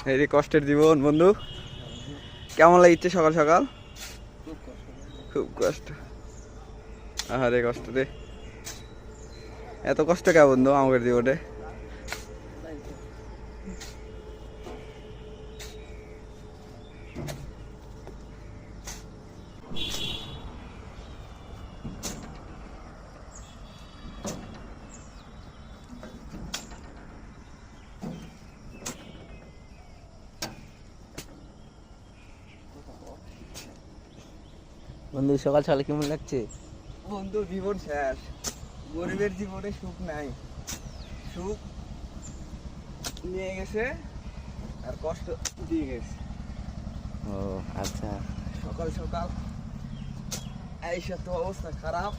এই যে কষ্টের জীবন বন্ধু, কেমন লাগছে সকাল সকাল? খুব কষ্ট। আরে কষ্ট রে, এত কষ্ট কে বন্ধু আমাদের জীবনে? বন্ধু সকাল সকাল কেমন লাগছে? বন্ধু জীবন শেষ, গরিবের জীবনে সুখ নাই, সুখ নিয়ে গেছে আর কষ্ট দিয়ে গেছে। ও আচ্ছা। সকাল সকাল এই তো অবস্থা খারাপ।